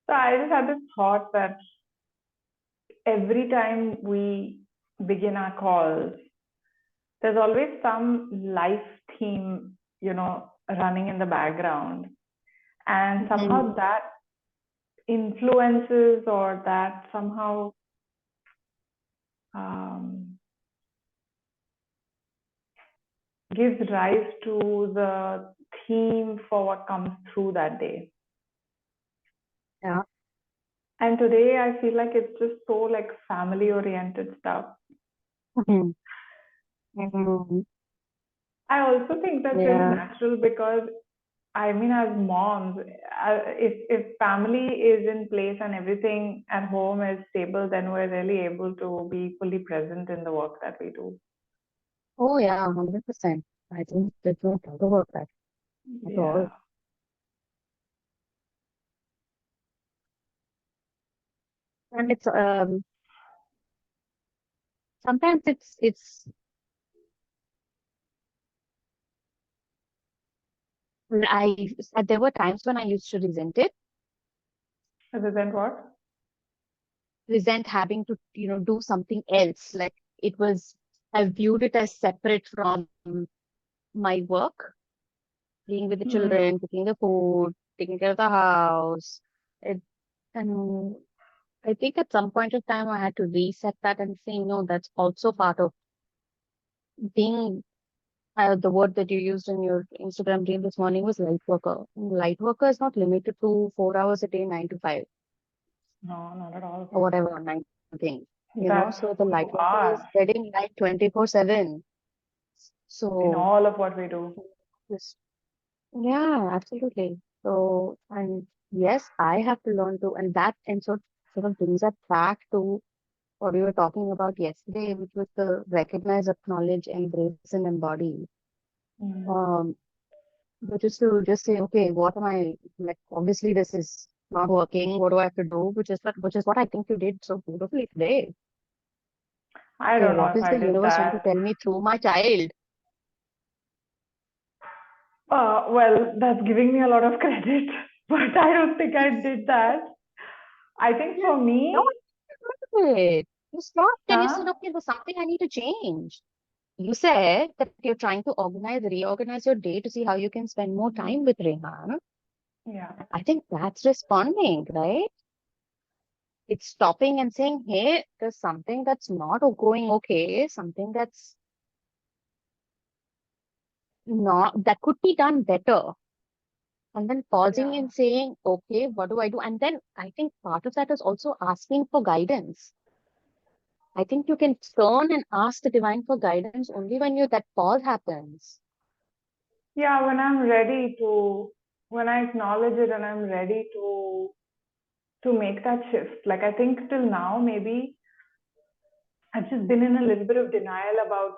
So I just had this thought that every time we begin our calls, there's always some life theme, running in the background. And Mhm. somehow that influences or that somehow um, gives rise to the theme for what comes through that day. Yeah. And today I feel like it's just so like family oriented stuff. Mhm. Mhm. I also think that's really Yeah. natural because I mean, as moms, if family is in place and everything at home is stable, then we're really able to be fully present in the work that we do. Oh, yeah, 100%. I think there's no doubt about that at all. Yeah. And it's sometimes it's I there were times when I used to Other than what? resent having to, do something else. Like it was, I viewed it as separate from my work, being with the Hmm. children, cooking the food, taking care of the house. It, and I think at some point of time I had to reset that and say, no, that's also part of being. The word that you used in your Instagram reel this morning was light worker. Light worker is not limited to 4 hours a day, 9 to 5, No, not at all. or whatever, nine thing. That's So the who light you worker is are spreading light 24/7. in So, all of what we do. yes, yeah, absolutely. So, and yes, I have to learn to, and that and sort of brings us back to what we were talking about yesterday, which was the recognize, acknowledge, embrace, and embody. Hmm. Um, which is to just say, okay, what am I like? Obviously, this is not working. What do I have to do? Which is what I think you did so beautifully today. I Okay, don't know what if is I the did universe trying to that. tell me through my child? Well, that's giving me a lot of credit, but I don't think I did that. I think for No, me, it. You stopped and you said, huh? okay, there's something I need to change. You said that you're trying to reorganize your day to see how you can spend more time with Rehan. Yeah. I think that's responding, right? It's stopping and saying, hey, there's something that's not going okay, something that's not, that could be done better. And then pausing Yeah. and saying, okay, what do I do? And then I think part of that is also asking for guidance. I think you can turn and ask the divine for guidance only when that pause happens. Yeah, when I acknowledge it and I'm ready to make that shift. Like I think till now, maybe I've just been in a little bit of denial about,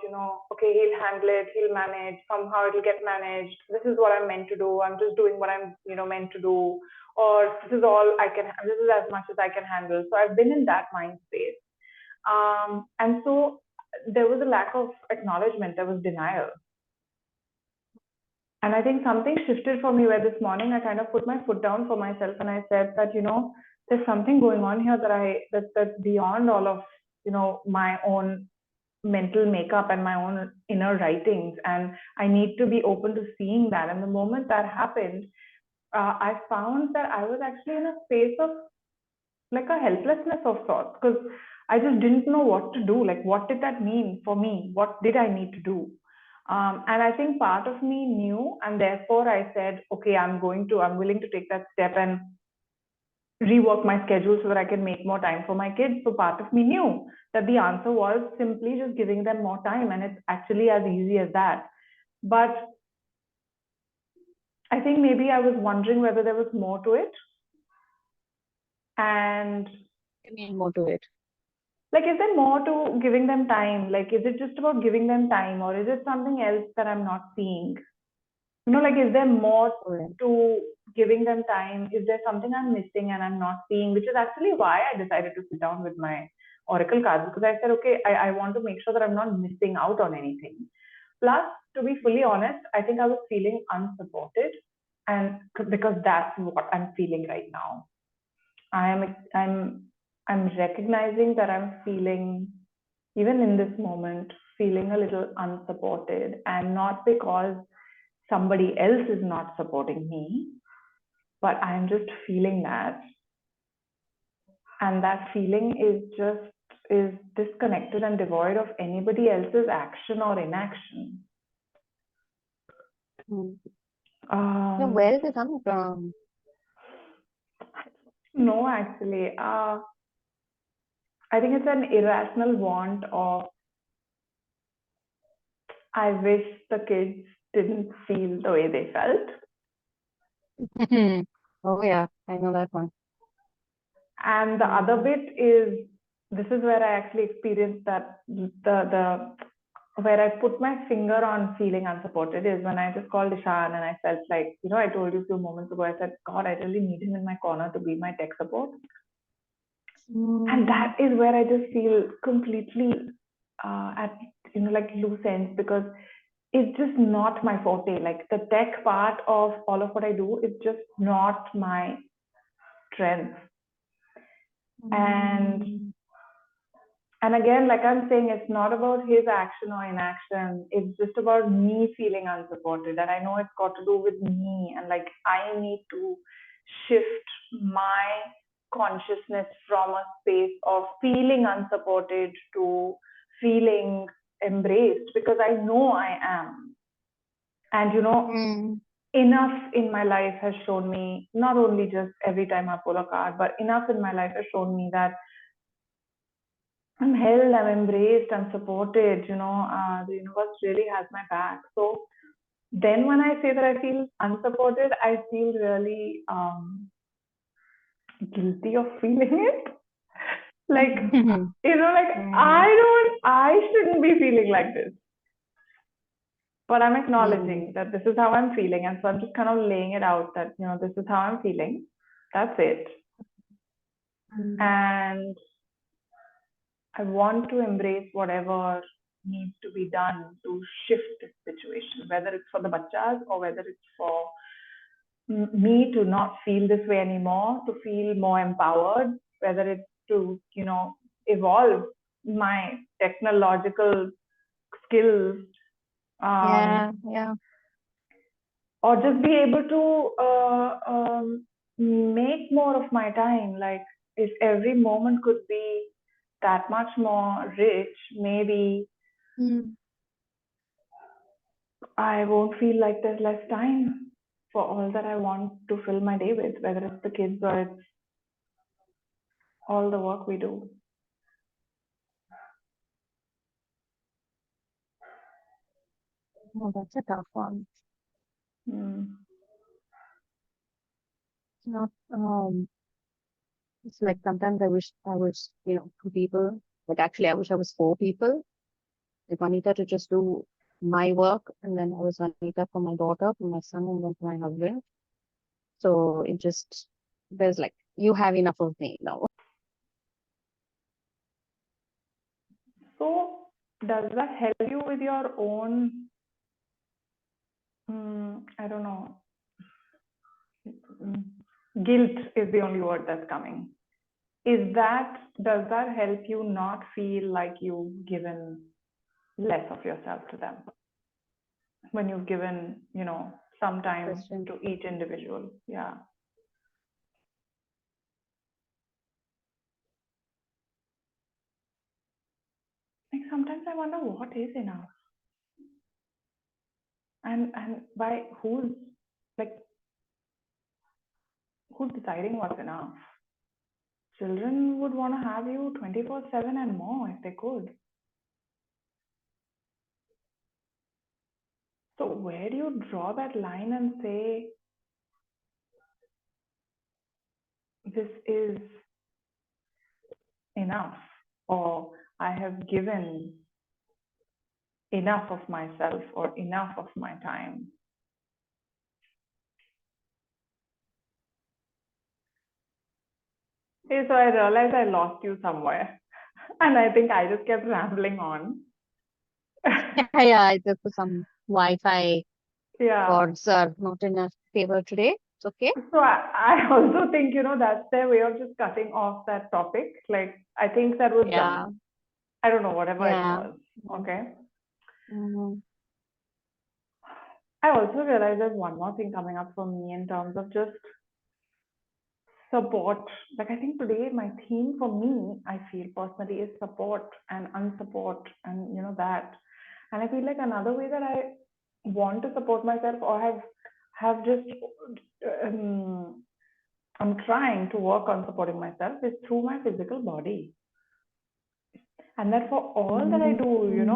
okay, he'll handle it, he'll manage, somehow it'll get managed. This is what I'm meant to do. I'm just doing what I'm, meant to do. Or this is all I can, this is as much as I can handle. So I've been in that mind space. And so there was a lack of acknowledgement, there was denial. And I think something shifted for me where this morning I kind of put my foot down for myself and I said that, there's something going on here that's beyond all of, my own mental makeup and my own inner writings. And I need to be open to seeing that. And the moment that happened, I found that I was actually in a space of like a helplessness of sorts because I just didn't know what to do. Like, what did that mean for me? What did I need to do? And I think part of me knew, and therefore I said, okay, I'm willing to take that step and rework my schedule so that I can make more time for my kids. So part of me knew that the answer was simply just giving them more time, and it's actually as easy as that. But I think maybe I was wondering whether there was more to it, and I mean, more to it. like, is there more to giving them time? Like, is it just about giving them time, or is it something else that I'm not seeing? Like, is there more Correct. to giving them time? Is there something I'm missing and I'm not seeing? Which is actually why I decided to sit down with my oracle cards because I said, okay, I want to make sure that I'm not missing out on anything. Plus, to be fully honest, I think I was feeling unsupported, and because that's what I'm feeling right now. I'm I'm recognizing that I'm feeling, even in this moment, feeling a little unsupported, and not because somebody else is not supporting me, but I'm just feeling that. And that feeling is disconnected and devoid of anybody else's action or inaction. Mm. So Um, where is it coming from? no, actually, I think it's an irrational want of, I wish the kids didn't feel the way they felt. Oh yeah, I know that one. And the other Mm. bit is, this is where I actually experienced that the where I put my finger on feeling unsupported is when I just called Ishan and I felt like, I told you a few moments ago, I said, God, I really need him in my corner to be my tech support. And Mm. that is where I just feel completely at, like loose ends, because it's just not my forte. Like the tech part of all of what I do is just not my strength. And Mm. and again, like I'm saying, it's not about his action or inaction. It's just about me feeling unsupported. And I know it's got to do with me. And like I need to shift my consciousness from a space of feeling unsupported to feeling embraced, because I know I am. And Mm. enough in my life has shown me, not only just every time I pull a card, but enough in my life has shown me that I'm held, I'm embraced, I'm supported. The universe really has my back. So then when I say that I feel unsupported, I feel really guilty of feeling it. Like, like Mm. I shouldn't be feeling like this. But I'm Mm. acknowledging that this is how I'm feeling. And so I'm just kind of laying it out that, this is how I'm feeling. That's it. Mm. And I want to embrace whatever needs to be done to shift this situation, whether it's for the bachas or whether it's for me to not feel this way anymore, to feel more empowered, whether it's to, evolve my technological skills, Yeah, um, yeah. or just be able to make more of my time. Like, if every moment could be that much more rich, maybe Mm. I won't feel like there's less time for all that I want to fill my day with, whether it's the kids or it's all the work we do. Oh, that's a tough one. Mm. It's not, it's like sometimes I wish I was, two people. Like actually, I wish I was four people. Like Anita to just do my work, and then I was Anita for my daughter, for my son, and then for my husband. So it just, there's like, you have enough of me now. So, does that help you with your own? I don't know. mm, Guilt is the only word that's coming. Does that help you not feel like you've given less of yourself to them when you've given, some time Question. to each individual? Yeah. Like sometimes I wonder what is enough, and by like who's deciding what's enough. Children would want to have you 24/7 and more if they could. So where do you draw that line and say this is enough, or I have given enough of myself or enough of my time? Okay, so I realized I lost you somewhere, and I think I just kept rambling on. Yeah, it's just some Wi-Fi Yeah. cords are not in our favor today. It's okay. So I also think, that's their way of just cutting off that topic. Like, I think that was Yeah. dumb. I don't know, whatever it Yeah. was. Okay. Mm-hmm. I also realized there's one more thing coming up for me in terms of just support. Like, I think today my theme for me, I feel personally, is support and unsupport and, that. And I feel like another way that I want to support myself or have just um, I'm trying to work on supporting myself is through my physical body. And that for all that I do,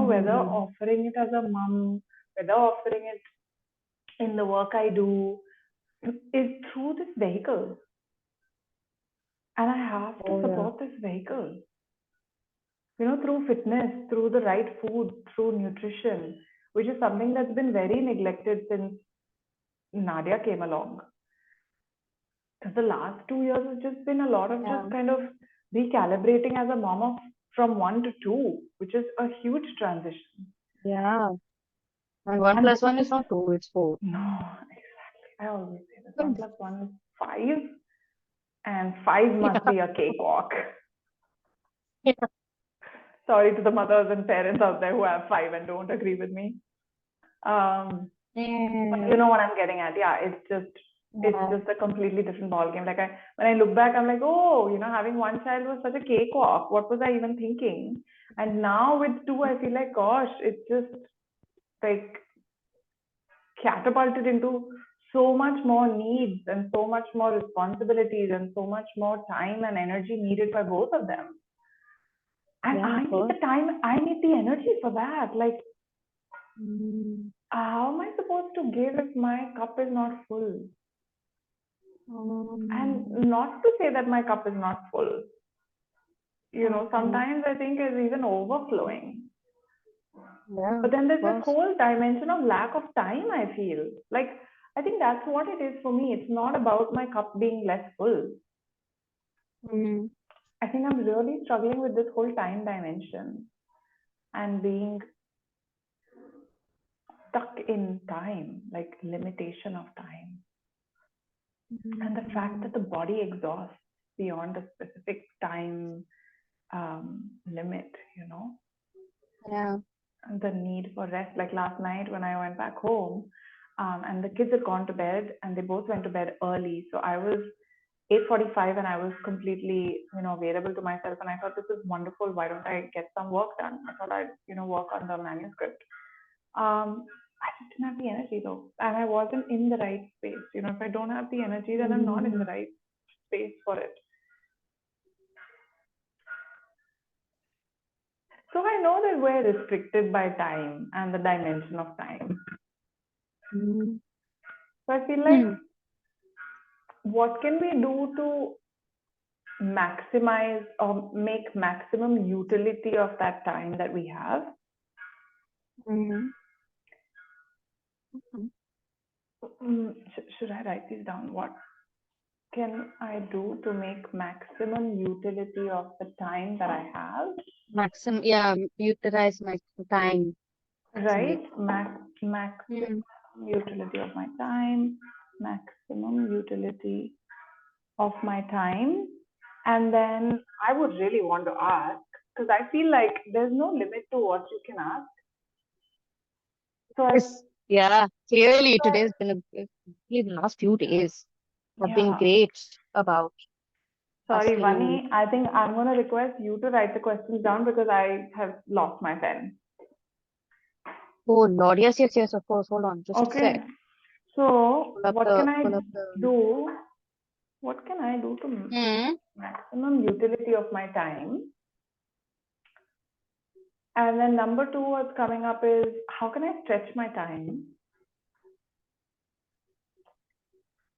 whether Mm-hmm. offering it as a mom, whether offering it in the work I do, is through this vehicle. And I have to Oh yeah. support this vehicle, through fitness, through the right food, through nutrition, which is something that's been very neglected since Nadia came along. Because the last 2 years has just been a lot of Yeah. just kind of recalibrating as a mom of from 1 to 2, which is a huge transition. Yeah. And one And plus this one is is not two, it's four. no, exactly. I always say this: one Good. plus one is five, and five must Yeah. be a cakewalk. Yeah. Sorry to the mothers and parents out there who have five and don't agree with me. Um, but Yeah. you know what I'm getting at. Yeah, it's just a completely different ball game. Like when I look back, I'm like, oh, having one child was such a cakewalk. What was I even thinking? And now with two, I feel like, gosh, it's just like catapulted into so much more needs and so much more responsibilities and so much more time and energy needed by both of them. And Yeah, I of need the course. time, I need the energy for that. Like, Mm, how am I supposed to give if my cup is not full? And um, not to say that my cup is not full. um, Sometimes I think it's even overflowing. yeah, But then of there's this course. whole dimension of lack of time, I feel. Like, I think that's what it is for me. It's not about my cup being less full. Mm, I think I'm really struggling with this whole time dimension and being stuck in time, like limitation of time. And the fact mm, that the body exhausts beyond a specific time limit, yeah. and the need for rest. Like last night when I went back home, and the kids had gone to bed and they both went to bed early. So I was 8:45 and I was completely, available to myself. And I thought, this is wonderful. Why don't I get some work done? I thought I'd, work on the manuscript. I just didn't have the energy though. And I wasn't in the right space. If I don't have the energy, then I'm not in the Mm, right space for it. So I know that we're restricted by time and the dimension of time. mm, So I feel like, mm, what can we do to maximize or make maximum utility of that time that we have? mm, mm. Should I write these down? What can I do to make maximum utility of the time that I have? Yeah, utilize my time. Right? Maximally. Maximum Mm, utility of my time, maximum utility of my time. And then I would really want to ask, because I feel like there's no limit to what you can ask. So I, yes. Yeah, clearly today's been the last few days have been yeah, great about sorry, asking. Vani, I think I'm going to request you to write the questions down because I have lost my pen. Oh Lord, yes, yes, yes, of course. Hold on, just a Okay. sec. So Pull up the. do? What can I do to Hmm. maximum utility of my time? And then number two, what's coming up is, how can I stretch my time?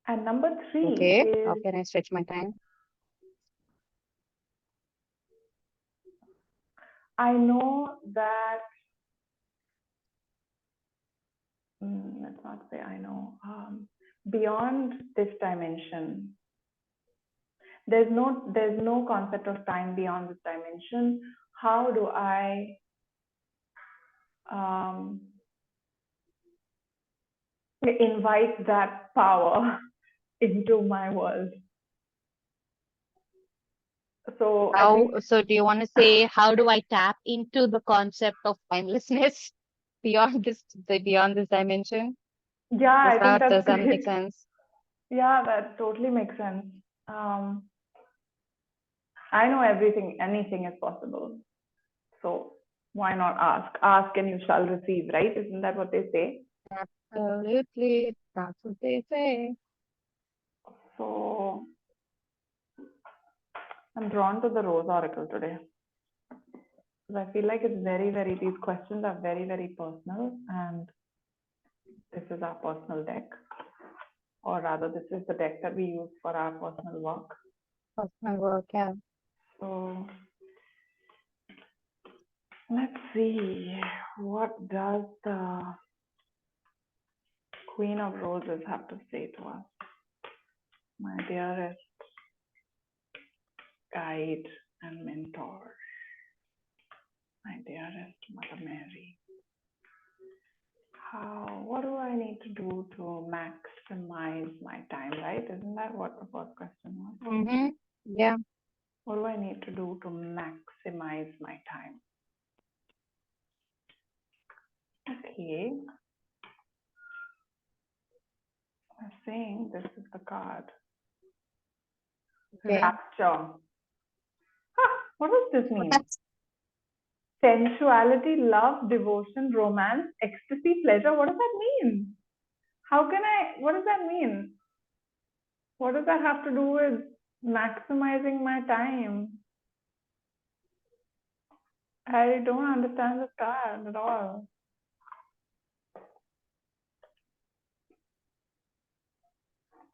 And number three Okay, how is, can I stretch my time? I know that, let's not say I know, beyond this dimension, there's no concept of time beyond this dimension. How do I um, invite that power into my world. So I think, So do you want to say, how do I tap into the concept of timelessness beyond this dimension? yeah, I think that's Does that make great. sense? Yeah, that totally makes sense. Um, I know anything is possible. So why not ask? Ask and you shall receive, right? Isn't that what they say? Absolutely. That's what they say. So I'm drawn to the Rose Oracle today. Because I feel like it's these questions are very, very personal. And this is our personal deck. Or rather, this is the deck that we use for our personal work. Personal work, yeah. So let's see. What does the Queen of Roses have to say to us? My dearest guide and mentor. My dearest Mother Mary. What do I need to do to maximize my time, right? Isn't that what the first question was? Mm-hmm. Yeah. What do I need to do to maximize my time? Okay. I'm saying this is the card. Okay. Rapture. What does this mean? Sensuality, love, devotion, romance, ecstasy, pleasure. What does that mean? What does that mean? What does that have to do with maximizing my time? I don't understand this card at all.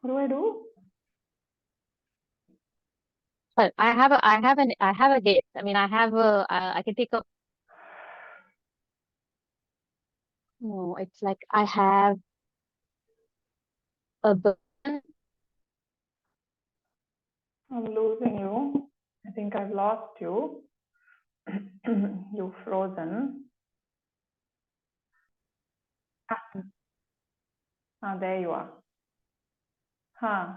What do I do? But I have a date. I mean, I can take a, no, it's like I have a burden. I'm losing you. I think I've lost you. You've frozen. There you are. Huh.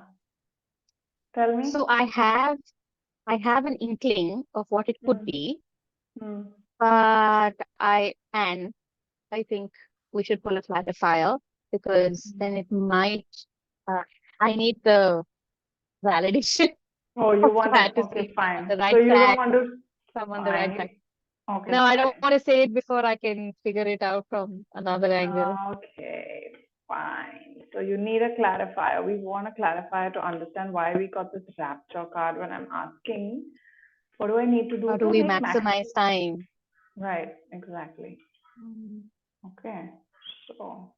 Tell me. So I have an inkling of what it could Hmm. be, Hmm. but I think we should pull a clarifier because then it might, uh, I need the validation Oh, you of want it. that to see Okay, if I'm on the fine. So right you don't track, want to. if I'm on the right track. Fine. Okay, No, I don't fine. want to say it before I can figure it out from another angle. Okay, fine. So you need a clarifier. We want a clarifier to understand why we got this rapture card when I'm asking, what do I need to How do do to we make max? maximize time? Right, exactly. Mm. Okay, so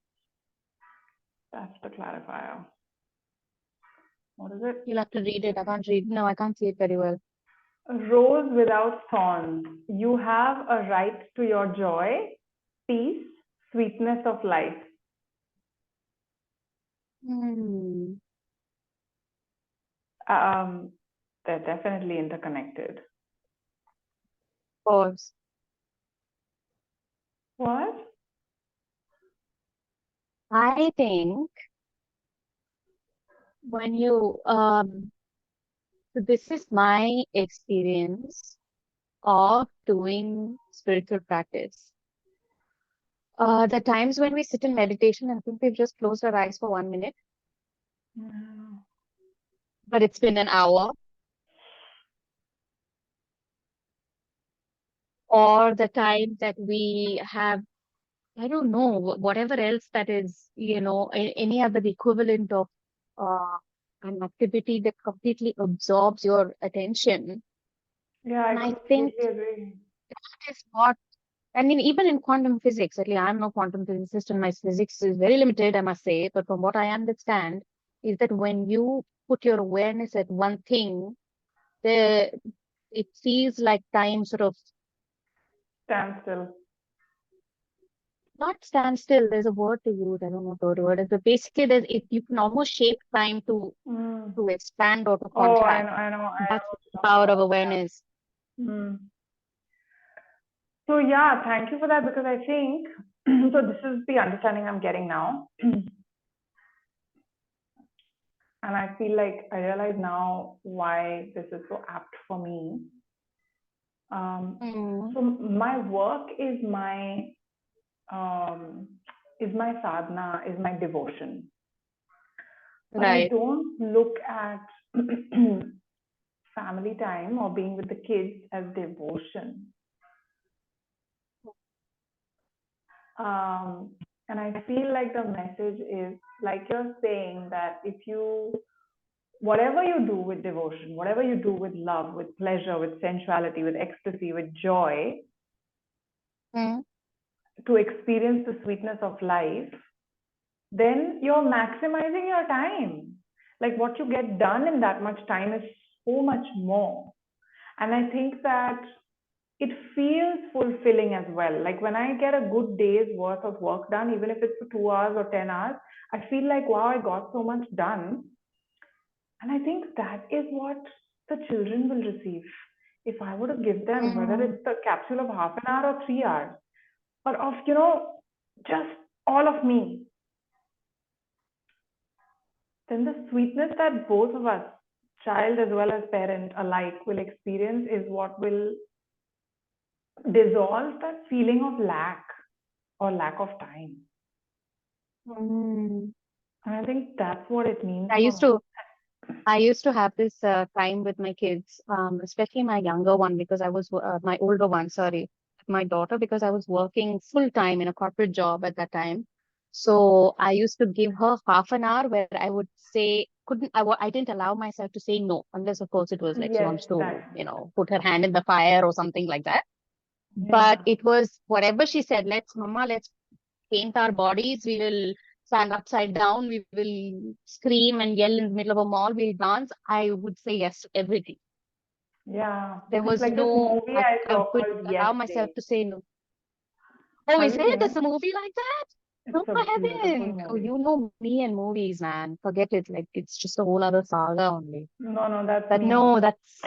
that's the clarifier. What is it? You'll have to read it. I can't read. No, I can't see it very well. A rose without thorns. You have a right to your joy, peace, sweetness of life. Hmm. Um, they're definitely interconnected. Pause. What? I think when you so this is my experience of doing spiritual practice. The times when we sit in meditation, I think we've just closed our eyes for 1 minute, Mm. but it's been an hour. Or the time that we have, I don't know, whatever else that is, any other equivalent of uh, an activity that completely absorbs your attention. Yeah, I And I think completely agree. that is what, I mean, even in quantum physics, at least I'm no quantum physicist and my physics is very limited, I must say, but from what I understand, is that when you put your awareness at one thing, the it feels like time sort of Stand still. not stand still. There's a word to use. I don't know what the word is, but basically, you can almost shape time Mm. to expand or to Oh, contract. I know That's what the you're talking power of about. awareness. Yeah. Mm. So yeah, thank you for that because I think so. This is the understanding I'm getting now. And I feel like I realize now why this is so apt for me. Mm, So my work um, is my sadhana, is my devotion. But I right. don't look at family time or being with the kids as devotion. Um, and I feel like the message is like you're saying that if you, whatever you do with devotion, whatever you do with love, with pleasure, with sensuality, with ecstasy, with joy, Mm, to experience the sweetness of life, then you're maximizing your time. Like what you get done in that much time is so much more. And I think that it feels fulfilling as well. Like when I get a good day's worth of work done, even if it's for 2 hours or 10 hours, I feel like, wow, I got so much done. And I think that is what the children will receive. If I were to give them, whether mm, it's a capsule of half an hour or 3 hours, or of, just all of me, then the sweetness that both of us, child as well as parent alike, will experience is what will dissolve that feeling of lack or lack of time. mm. And I think that's what it means I for used me. to I used to have this time with my kids, especially my younger one because I was my older one, sorry, my daughter because I was working full time in a corporate job at that time. So I used to give her half an hour where I would say I didn't allow myself to say no unless of course it was like she Yes, wants to, that. put her hand in the fire or something like that. But Yeah. it was whatever she said, let's paint our bodies, we will stand upside down, we will scream and yell in the middle of a mall, we'll dance. I would say yes to everything. Yeah. There It's was like this no, movie I I saw would called Yes allow myself Day. to say no. Oh, Have is you it? seen There's it? a movie like that? No, It's a I beautiful haven't. Oh, movie. you know me and movies, man. Forget it. Like, it's just a whole other saga only. No, no, that's But me. no, that's,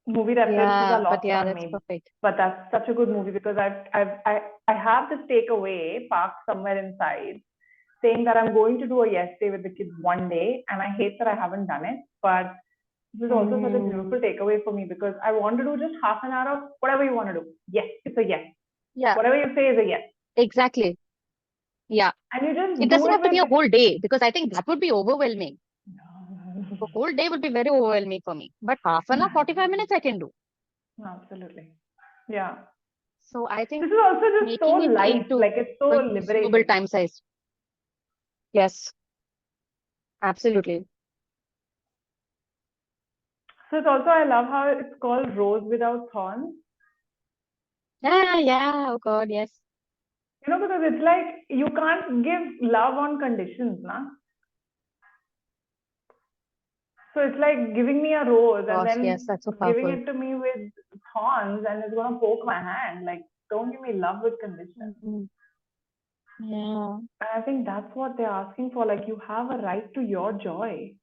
Movie references are yeah, but lost yeah, on that's me. perfect. But that's such a good movie because I have this takeaway parked somewhere inside saying that I'm going to do a yes day with the kids one day, and I hate that I haven't done it. But this is also such a Mm, beautiful takeaway for me because I want to do just half an hour of whatever you want to do. Yes, it's a yes. yeah, Whatever you say is a yes. exactly. Yeah. And you It just do doesn't it have to be a with. whole day because I think that would be overwhelming. The whole day would be very overwhelming for me. But half an hour, 45 minutes I can do. Absolutely. Yeah. So I think This is also just so making it light, into like it's so a consumable liberating. time size. Yes, absolutely. So it's also, I love how it's called Rose Without Thorns. Yeah, yeah. Oh God, yes. Because it's like you can't give love on conditions, na? So it's like giving me a rose and Gosh, yes, then that's so giving powerful. it to me with thorns and it's gonna poke my hand. Like, don't give me love with conditions. Mhm. Yeah. And I think that's what they're asking for. Like, you have a right to your joy,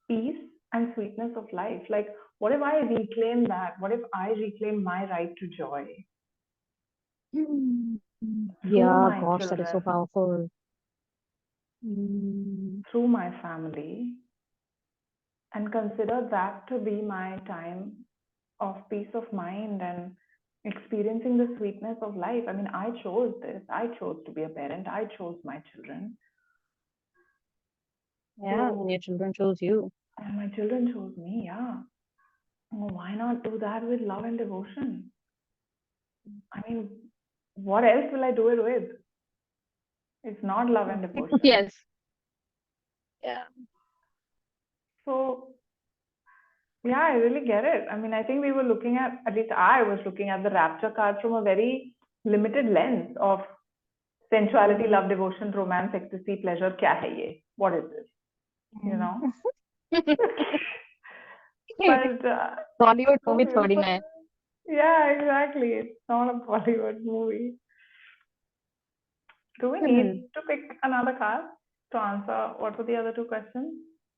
peace, and sweetness of life. Like, what if I reclaim that? What if I reclaim my right to joy Mm. through Yeah, my gosh, that is so children, powerful. Mm. through my family, and consider that to be my time of peace of mind and experiencing the sweetness of life? I mean, I chose this. I chose to be a parent. I chose my children. Yeah, So, and your children chose you. and my children chose me. Yeah. Well, why not do that with love and devotion? I mean, what else will I do it with? It's not love and devotion. Yes. Yeah. So, yeah, I really get it. I mean, I think we were looking at least I was looking at the rapture card from a very limited lens of sensuality, Mm. love, devotion, romance, ecstasy, pleasure. Kya hai ye? What is this? You Mm. know? But Bollywood so movie beautiful. 39. Yeah, exactly. It's not a Bollywood movie. Do we Hmm. need to pick another card to answer what were the other two questions?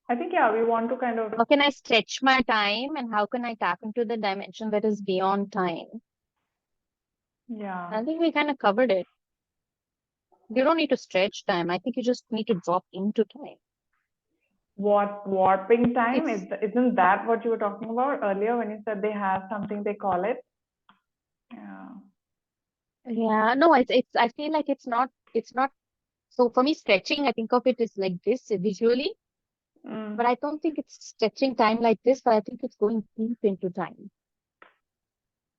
I think, yeah, we want to kind of, How can I stretch my time and how can I tap into the dimension that is beyond time? yeah. I think we kind of covered it. You don't need to stretch time. I think you just need to drop into time. What, warping time? It's Isn't that what you were talking about earlier when you said they have something they call it? Yeah. yeah, no, it's I feel like it's not so for me stretching, I think of it as like this visually, but Mm. I don't think it's stretching time like this, but I think it's going deep into time.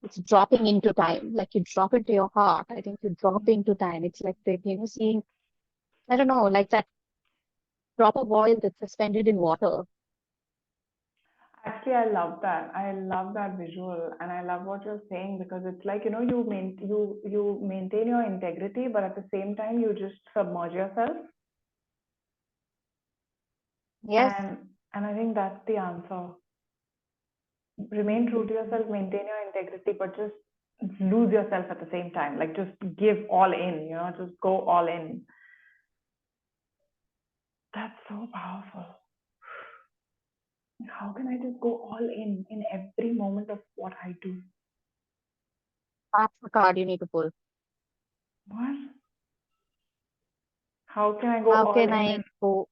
It's dropping into time, like you drop into your heart. I think you drop into time. It's like the, seeing, I don't know, like that drop of oil that's suspended in water. Actually, I love that. I love that visual, and I love what you're saying because it's like, you maintain your integrity, but at the same time you just submerge yourself, Yes, and I think that's the answer. Remain true to yourself, maintain your integrity, but just lose yourself at the same time. Like just give all in, just go all in. That's so powerful. How can I just go all in every moment of what I do? that's the card you need to pull. What? How can I go How all can in I go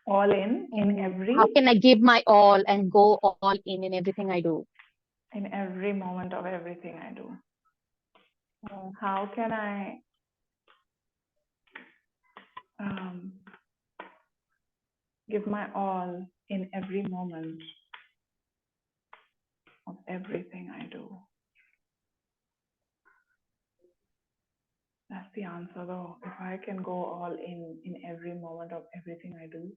all in and every how can I give my all and go all in everything I do? in every moment of everything I do? Mm. How can I um, give my all in every moment of everything I do? That's the answer, though. If I can go all in every moment of everything I do,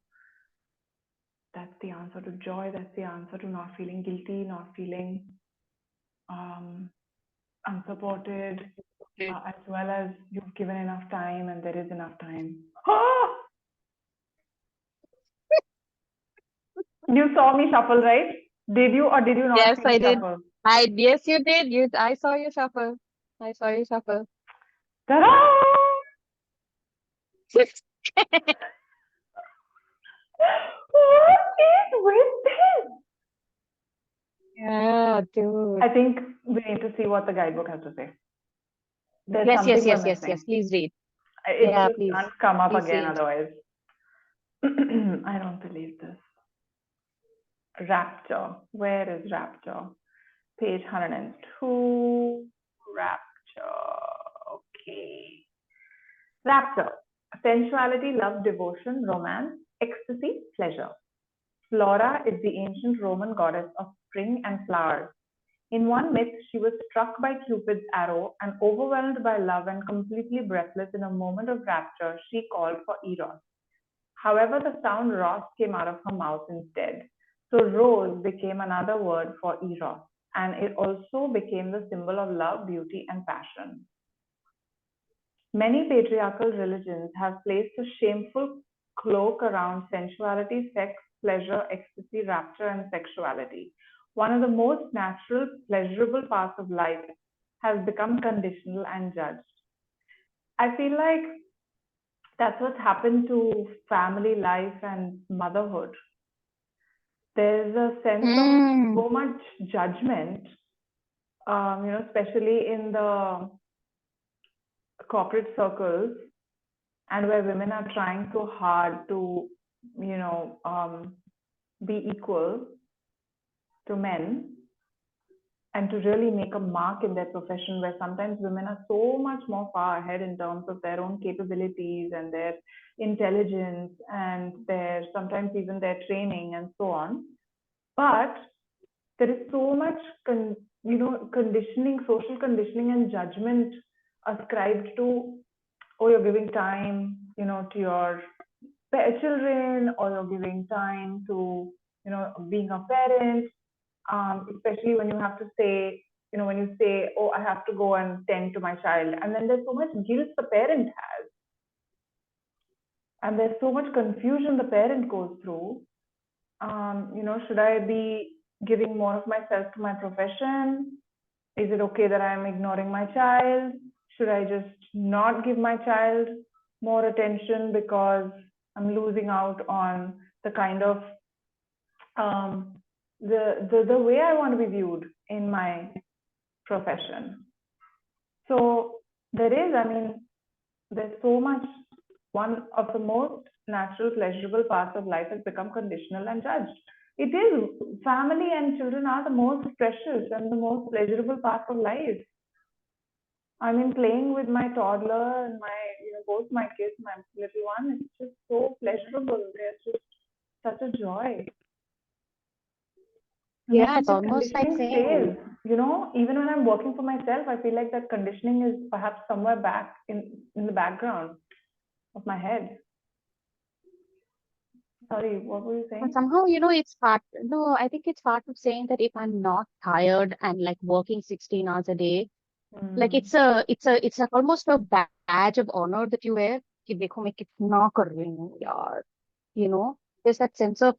that's the answer to joy. That's the answer to not feeling guilty, not feeling um, unsupported, as well as you've given enough time and there is enough time. You saw me shuffle, right? Did you or did you not Yes, see me I did. shuffle? Yes, you did. I saw you shuffle. I saw you shuffle. Ta-da! What is with this? Yeah, dude. I think we need to see what the guidebook has to say. There's Yes, something yes, we're yes, yes, yes. missing. Please read. It Yeah, just please. can't come up Please again read. otherwise. I don't believe this. Rapture. Where is rapture? Page 102. Rapture. Okay. Rapture. Sensuality, love, devotion, romance, ecstasy, pleasure. Flora is the ancient Roman goddess of spring and flowers. In one myth, she was struck by Cupid's arrow and overwhelmed by love and completely breathless in a moment of rapture, she called for Eros. However, the sound Ross came out of her mouth instead. So Rose became another word for Eros, and it also became the symbol of love, beauty, and passion. Many patriarchal religions have placed a shameful cloak around sensuality, sex, pleasure, ecstasy, rapture, and sexuality. One of the most natural, pleasurable parts of life has become conditional and judged. I feel like that's what's happened to family life and motherhood. There's a sense of Mm. so much judgment, especially in the corporate circles, and where women are trying so hard to, be equal to men and to really make a mark in their profession, where sometimes women are so much more far ahead in terms of their own capabilities and their intelligence and their sometimes even their training and so on. But there is so much conditioning, social conditioning and judgment ascribed to, oh, you're giving time, to your children, or you're giving time to, being a parent, especially when you have to say, when you say, oh, I have to go and tend to my child. And then there's so much guilt the parent has. And there's so much confusion the parent goes through. Should I be giving more of myself to my profession? Is it okay that I'm ignoring my child? Should I just not give my child more attention because I'm losing out on the kind of um, the way I want to be viewed in my profession? So there is, I mean, there's so much. One of the most natural, pleasurable parts of life has become conditional and judged. It is. Family and children are the most precious and the most pleasurable parts of life. I mean, playing with my toddler and my, both my kids, my little one, it's just so pleasurable. They're just such a joy. And I Yeah, think it's that almost like conditioning stays. saying, Even when I'm working for myself, I feel like that conditioning is perhaps somewhere back in the background of my head. Sorry, what were you and saying? somehow, it's part, no, I think it's part of saying that if I'm not tired and like working 16 hours a day, like Hmm. it's like almost a badge of honor that you wear. कि देखो मैं कितना कर रही हूँ यार. You know, there's that sense of,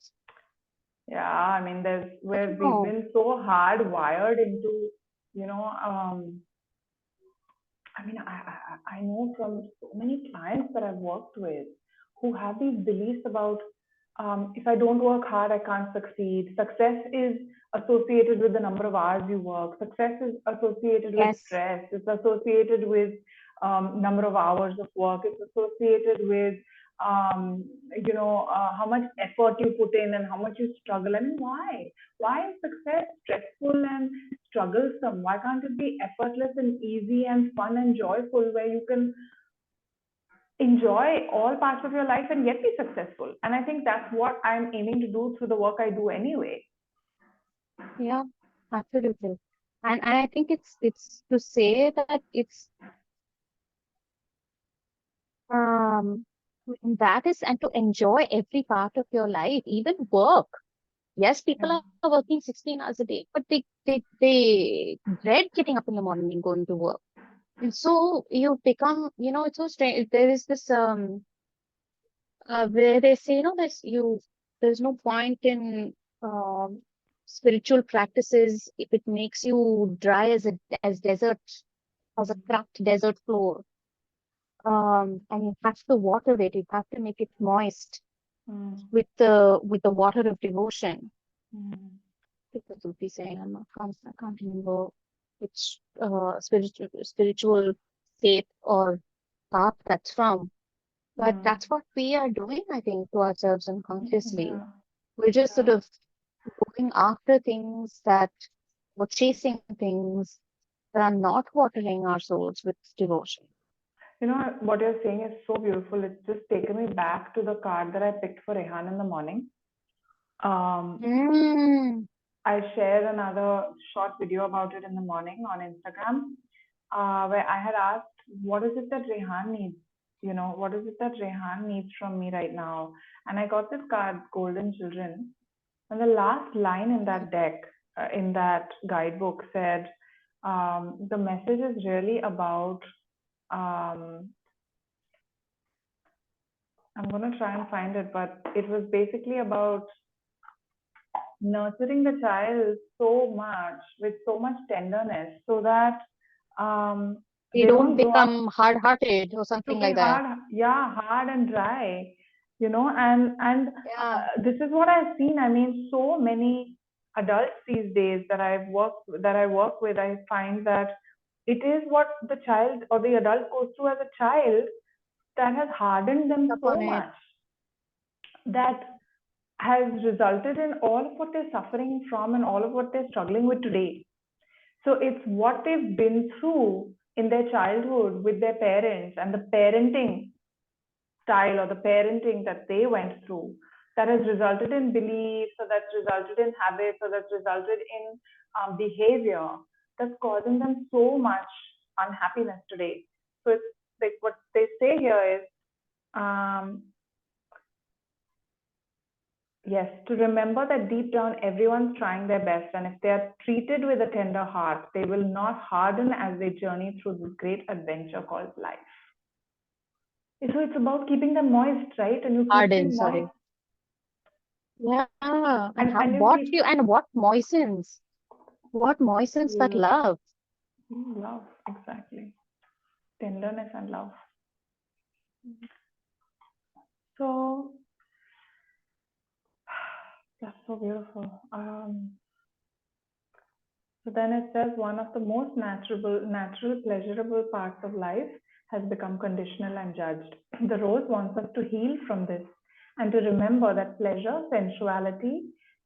Yeah, I mean, there's I where don't we've know. been so hardwired into, you know, I mean, I know from so many clients that I've worked with who have these beliefs about if I don't work hard, I can't succeed. Success is associated with the number of hours you work. Success is associated with Yes, stress. It's associated with number of hours of work. It's associated with um, how much effort you put in and how much you struggle. I mean, why? Why is success stressful and strugglesome? Why can't it be effortless and easy and fun and joyful where you can enjoy all parts of your life and yet be successful? And I think that's what I'm aiming to do through the work I do anyway. yeah, absolutely. And I think it's to say that it's um that is and to enjoy every part of your life, even work. Yes, people Yeah. are working 16 hours a day, but they dread getting up in the morning and going to work. And so you become, it's so strange. There is this where they say, there's no point in um spiritual practices if it makes you dry as desert, as a cracked desert floor. And you have to water it. You have to make it moist Mm. with the water of devotion. Mm. People would be saying, I can't remember which spiritual state or path that's from. But Mm. that's what we are doing, I think, to ourselves unconsciously. Yeah. We're just sort Yeah. of going after things or chasing things that are not watering our souls with devotion. What you're saying is so beautiful. It's just taken me back to the card that I picked for Rehan in the morning. Um, Mm, I shared another short video about it in the morning on Instagram, where I had asked, what is it that Rehan needs? What is it that Rehan needs from me right now? And I got this card, Golden Children. And the last line in that deck, in that guidebook, said, the message is really about, um, I'm going to try and find it, but it was basically about nurturing the child so much with so much tenderness so that um, they they don't don't grow up become hard-hearted or something looking like that. hard, yeah, hard and dry, and Yeah, this is what I've seen. I mean, so many adults these days that I work with, I find that it is what the child or the adult goes through as a child that has hardened them upon so it. much that has resulted in all of what they're suffering from and all of what they're struggling with today. So it's what they've been through in their childhood with their parents and the parenting style or the parenting that they went through that has resulted in beliefs or that's resulted in habits or that's resulted in behavior that's causing them so much unhappiness today. So it's like what they say here is um, yes, to remember that deep down everyone's trying their best, and if they are treated with a tender heart, they will not harden as they journey through this great adventure called life. So it's about keeping them moist, right? And you keep Harden, them moist, sorry. Yeah, and how and you what keep you and what moistens but love. love, exactly, tenderness and love. So that's so beautiful. So then it says one of the most natural, pleasurable parts of life has become conditional and judged. The rose wants us to heal from this and to remember that pleasure, sensuality,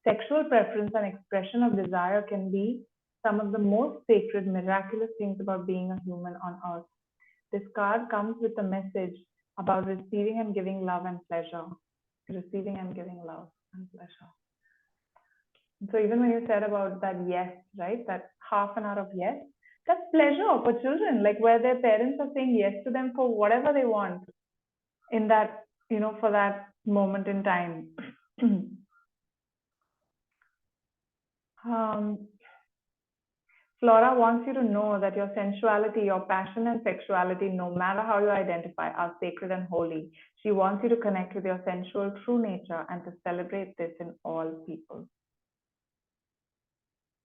sexual preference, and expression of desire can be some of the most sacred, miraculous things about being a human on earth. This card comes with a message about receiving and giving love and pleasure. Receiving and giving love and pleasure. So even when you said about that yes, right, that half an hour of yes, that's pleasure for children, like where their parents are saying yes to them for whatever they want in that, for that moment in time. um, Flora wants you to know that your sensuality, your passion and sexuality, no matter how you identify, are sacred and holy. She wants you to connect with your sensual true nature and to celebrate this in all people.